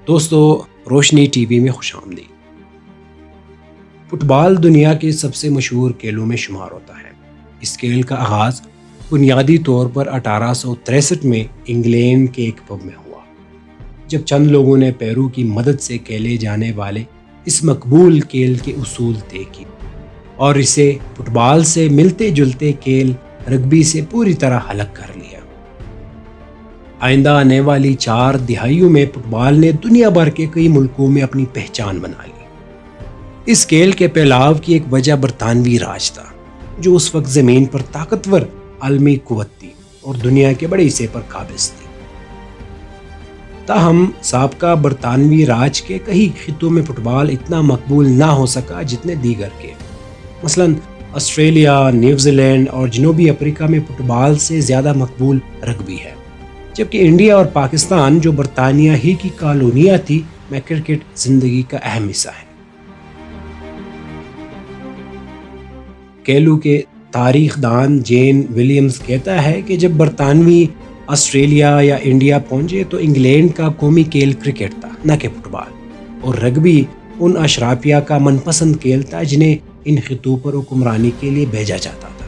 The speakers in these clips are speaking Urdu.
دوستو، روشنی ٹی وی میں خوش آمدید۔ فٹ بال دنیا کے سب سے مشہور کھیلوں میں شمار ہوتا ہے۔ اس کھیل کا آغاز بنیادی طور پر 1863 میں انگلینڈ کے ایک پب میں ہوا، جب چند لوگوں نے پیروں کی مدد سے کھیلے جانے والے اس مقبول کھیل کے اصول طے کیے اور اسے فٹ بال سے ملتے جلتے کھیل رگبی سے پوری طرح الگ کر لیا۔ آئندہ آنے والی 4 دہائیوں میں فٹ بال نے دنیا بھر کے کئی ملکوں میں اپنی پہچان بنا لی۔ اس کھیل کے پھیلاؤ کی ایک وجہ برطانوی راج تھا، جو اس وقت زمین پر طاقتور عالمی قوت تھی اور دنیا کے بڑے حصے پر قابض تھی۔ تاہم سابقہ برطانوی راج کے کئی خطوں میں فٹ بال اتنا مقبول نہ ہو سکا جتنے دیگر کے، مثلا آسٹریلیا، نیوزی لینڈ اور جنوبی افریقہ میں فٹ بال سے زیادہ مقبول رگبی ہے، جبکہ انڈیا اور پاکستان، جو برطانیہ ہی کی کالونیاں تھی، میں کرکٹ زندگی کا اہم حصہ ہے۔ کھیلوں کے تاریخ دان جین ولیمز کہتا ہے کہ جب برطانوی آسٹریلیا یا انڈیا پہنچے تو انگلینڈ کا قومی کھیل کرکٹ تھا، نہ کہ فٹ بال، اور رگبی ان اشرافیہ کا من پسند کھیل تھا جنہیں ان خطوں پر حکمرانی کے لیے بھیجا جاتا تھا۔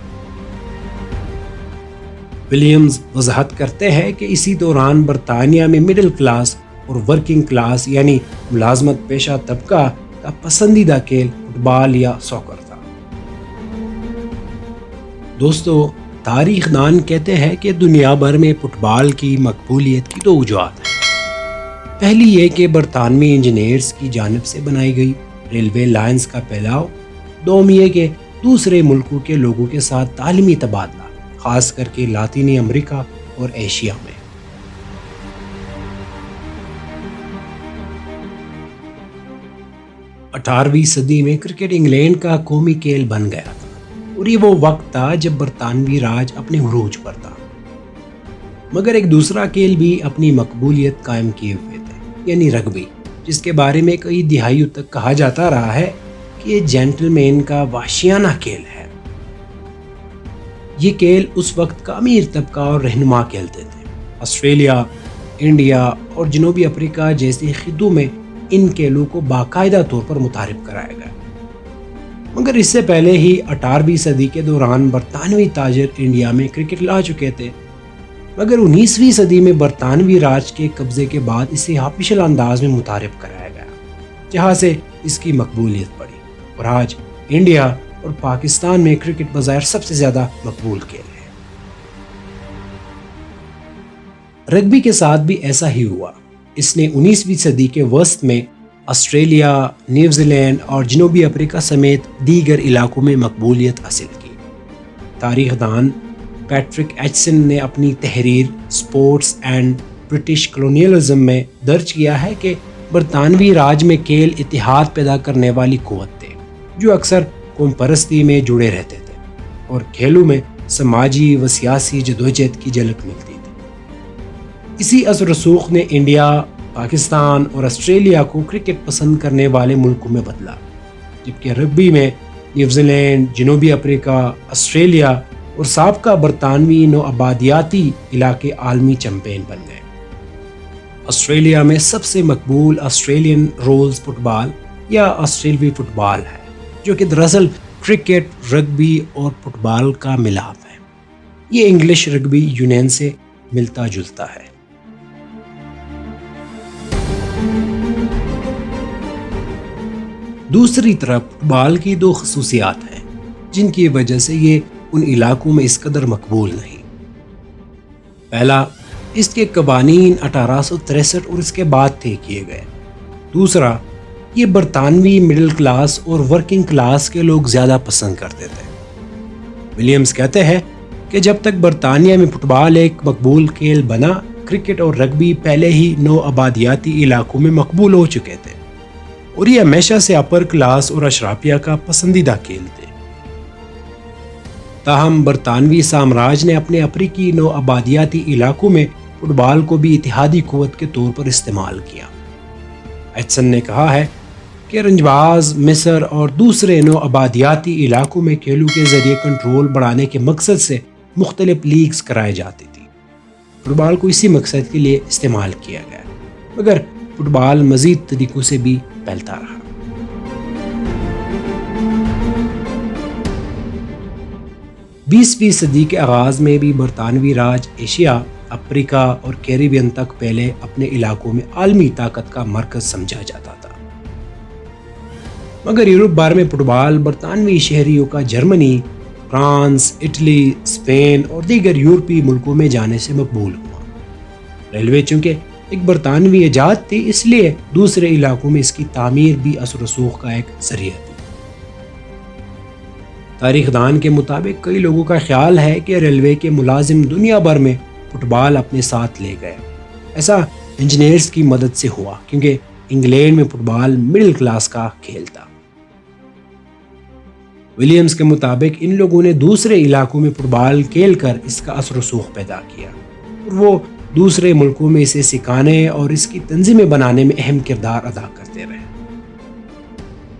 ولیمز وضاحت کرتے ہیں کہ اسی دوران برطانیہ میں مڈل کلاس اور ورکنگ کلاس یعنی ملازمت پیشہ طبقہ کا پسندیدہ کھیل فٹ بال یا ساکر تھا۔ دوستو، تاریخ دان کہتے ہیں کہ دنیا بھر میں فٹ بال کی مقبولیت کی 2 وجوہات ہیں۔ پہلی یہ کہ برطانوی انجینئرز کی جانب سے بنائی گئی ریلوے لائنز کا پھیلاؤ، دوم یہ کہ دوسرے ملکوں کے لوگوں کے ساتھ تعلیمی تبادلہ، خاص کر کے لاطینی امریکہ اور ایشیا میں۔ 18ویں صدی میں کرکٹ انگلینڈ کا قومی کھیل بن گیا تھا، اور یہ وہ وقت تھا جب برطانوی راج اپنے عروج پر تھا۔ مگر ایک دوسرا کھیل بھی اپنی مقبولیت قائم کیے ہوئے تھے، یعنی رگبی، جس کے بارے میں کئی دہائیوں تک کہا جاتا رہا ہے کہ یہ جینٹل مین کا وحشیانہ کھیل ہے۔ یہ کھیل اس وقت کا امیر طبقہ اور رہنما کھیلتے تھے۔ آسٹریلیا، انڈیا اور جنوبی افریقہ جیسے خطوں میں ان کھیلوں کو باقاعدہ طور پر متعارف کرایا گیا، مگر اس سے پہلے ہی 18ویں صدی کے دوران برطانوی تاجر انڈیا میں کرکٹ لا چکے تھے، مگر 19ویں صدی میں برطانوی راج کے قبضے کے بعد اسے آفیشل انداز میں متعارف کرایا گیا، جہاں سے اس کی مقبولیت بڑھی، اور آج انڈیا اور پاکستان میں کرکٹ بظاہر سب سے زیادہ مقبول کھیل ہے۔ رگبی کے ساتھ بھی ایسا ہی ہوا۔ اس نے 19ویں صدی کے وسط میں آسٹریلیا، نیوزی لینڈ اور جنوبی افریقہ سمیت دیگر علاقوں میں مقبولیت حاصل کی۔ تاریخ دان پیٹرک ایچسن نے اپنی تحریر اسپورٹس اینڈ برٹش کلونیلزم میں درج کیا ہے کہ برطانوی راج میں کھیل اتحاد پیدا کرنے والی قوت تھے، جو اکثر قوم پرستی میں جڑے رہتے تھے، اور کھیلوں میں سماجی و سیاسی جدوجہد کی جھلک ملتی تھی۔ اسی اثر رسوخ نے انڈیا، پاکستان اور آسٹریلیا کو کرکٹ پسند کرنے والے ملکوں میں بدلا، جبکہ رگبی میں نیوزی لینڈ، جنوبی افریقہ، آسٹریلیا اور سابقہ برطانوی نوآبادیاتی علاقے عالمی چیمپئن بن گئے۔ آسٹریلیا میں سب سے مقبول آسٹریلین رولز فٹ بال یا آسٹریلوی فٹ بال ہے، جو کہ دراصل کرکٹ، رگبی اور فٹ بال کا ملاپ ہے۔ یہ انگلش رگبی یونین سے ملتا جلتا ہے۔ دوسری طرف فٹ بال کی 2 خصوصیات ہیں جن کی وجہ سے یہ ان علاقوں میں اس قدر مقبول نہیں۔ پہلا، اس کے قوانین 1863 اور اس کے بعد طے کیے گئے۔ دوسرا، یہ برطانوی مڈل کلاس اور ورکنگ کلاس کے لوگ زیادہ پسند کرتے تھے۔ ولیمز کہتے ہیں کہ جب تک برطانیہ میں فٹ بال ایک مقبول کھیل بنا، کرکٹ اور رگبی پہلے ہی نوآبادیاتی علاقوں میں مقبول ہو چکے تھے، اور یہ ہمیشہ سے اپر کلاس اور اشرافیہ کا پسندیدہ کھیل تھے۔ تاہم برطانوی سامراج نے اپنے افریقی نوآبادیاتی علاقوں میں فٹ بال کو بھی اتحادی قوت کے طور پر استعمال کیا۔ ایچسن نے کہا ہے کہ رنجباز، مصر اور دوسرے نوآبادیاتی علاقوں میں کھیلوں کے ذریعے کنٹرول بڑھانے کے مقصد سے مختلف لیگز کرائی جاتی تھی۔ فٹ بال کو اسی مقصد کے لیے استعمال کیا گیا، مگر فٹ بال مزید طریقوں سے بھی پھیلتا رہا۔ 20ویں صدی کے آغاز میں بھی برطانوی راج ایشیا، افریقہ اور کیریبین تک پہلے اپنے علاقوں میں عالمی طاقت کا مرکز سمجھا جاتا تھا، مگر یورپ بھر میں فٹ بال برطانوی شہریوں کا جرمنی، فرانس، اٹلی، اسپین اور دیگر یورپی ملکوں میں جانے سے مقبول ہوا۔ ریلوے چونکہ ایک برطانوی ایجاد تھی، اس لیے دوسرے علاقوں میں اس کی تعمیر بھی اثر و رسوخ کا ایک ذریعہ تھی۔ تاریخ دان کے مطابق کئی لوگوں کا خیال ہے کہ ریلوے کے ملازم دنیا بھر میں فٹ بال اپنے ساتھ لے گئے۔ ایسا انجینئرز کی مدد سے ہوا، کیونکہ انگلینڈ میں فٹ بال مڈل کلاس کا کھیل تھا۔ ولیمز کے مطابق ان لوگوں نے دوسرے علاقوں میں فٹ بال کھیل کر اس کا اثر و رسوخ پیدا کیا، اور وہ دوسرے ملکوں میں اسے سکھانے اور اس کی تنظیمیں بنانے میں اہم کردار ادا کرتے رہے۔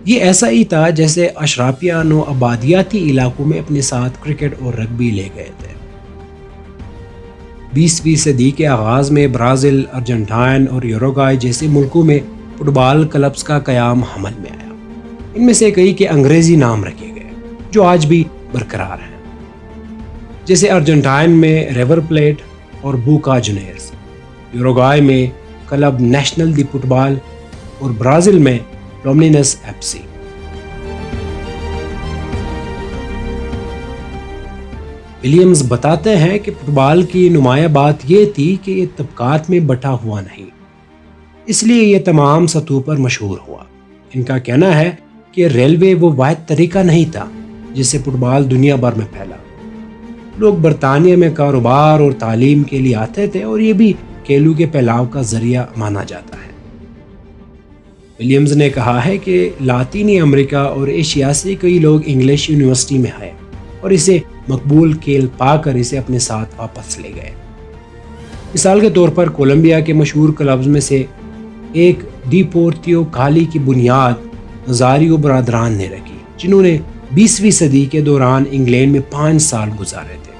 یہ ایسا ہی تھا جیسے اشرافیہ نو آبادیاتی علاقوں میں اپنے ساتھ کرکٹ اور رگبی لے گئے تھے۔ 20ویں صدی کے آغاز میں برازیل، ارجنٹائن اور یوروگوئے جیسے ملکوں میں فٹ بال کلبز کا قیام عمل میں آیا۔ ان میں سے کئی کے انگریزی نام رکھے گئے جو آج بھی برقرار ہیں، جیسے ارجنٹائن میں ریور پلیٹ اور بوکا جونیئرز، یوروگوئے میں کلب نیشنل دی فٹ بال اور برازیل میں لومینس ایف سی۔ ولیمز بتاتے ہیں کہ فٹ بال کی نمایاں بات یہ تھی کہ یہ طبقات میں بٹا ہوا نہیں، اس لیے یہ تمام سطحوں پر مشہور ہوا۔ ان کا کہنا ہے کہ ریلوے وہ واحد طریقہ نہیں تھا جس سے فٹ بال دنیا بھر میں پھیلا۔ لوگ برطانیہ میں کاروبار اور تعلیم کے لیے آتے تھے، اور یہ بھی کھیلوں کے پھیلاؤ کا ذریعہ مانا جاتا ہے۔ ولیمز نے کہا ہے کہ لاطینی امریکہ اور ایشیا سے کئی لوگ انگلش یونیورسٹی میں آئے اور اسے مقبول کھیل پا کر اسے اپنے ساتھ واپس لے گئے۔ مثال کے طور پر کولمبیا کے مشہور کلبز میں سے ایک ڈیپورتیو کالی کی بنیاد نزاریو برادران نے رکھی، جنہوں نے 20ویں صدی کے دوران انگلینڈ میں 5 سال گزارے تھے۔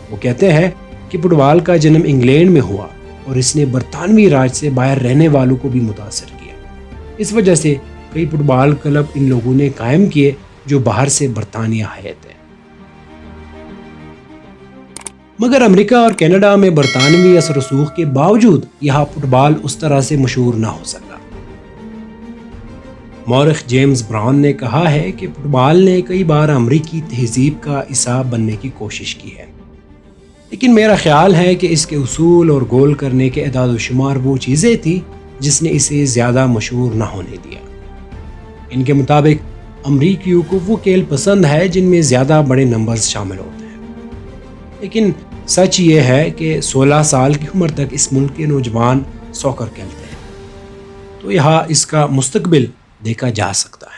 وہ کہتے ہیں کہ فٹ بال کا جنم انگلینڈ میں ہوا اور اس نے برطانوی راج سے باہر رہنے والوں کو بھی متاثر کیا۔ اس وجہ سے کئی فٹ بال کلب ان لوگوں نے قائم کیے جو باہر سے برطانیہ آئے تھے۔ مگر امریکہ اور کینیڈا میں برطانوی اثر و رسوخ کے باوجود یہاں فٹ بال اس طرح سے مشہور نہ ہو سکا۔ مورخ جیمز براؤن نے کہا ہے کہ فٹ بال نے کئی بار امریکی تہذیب کا حصہ بننے کی کوشش کی ہے، لیکن میرا خیال ہے کہ اس کے اصول اور گول کرنے کے اعداد و شمار وہ چیزیں تھیں جس نے اسے زیادہ مشہور نہ ہونے دیا۔ ان کے مطابق امریکیوں کو وہ کھیل پسند ہے جن میں زیادہ بڑے نمبرز شامل ہوتے ہیں، لیکن سچ یہ ہے کہ 16 سال کی عمر تک اس ملک کے نوجوان سوکر کھیلتے ہیں، تو یہاں اس کا مستقبل دیکھا جا سکتا ہے۔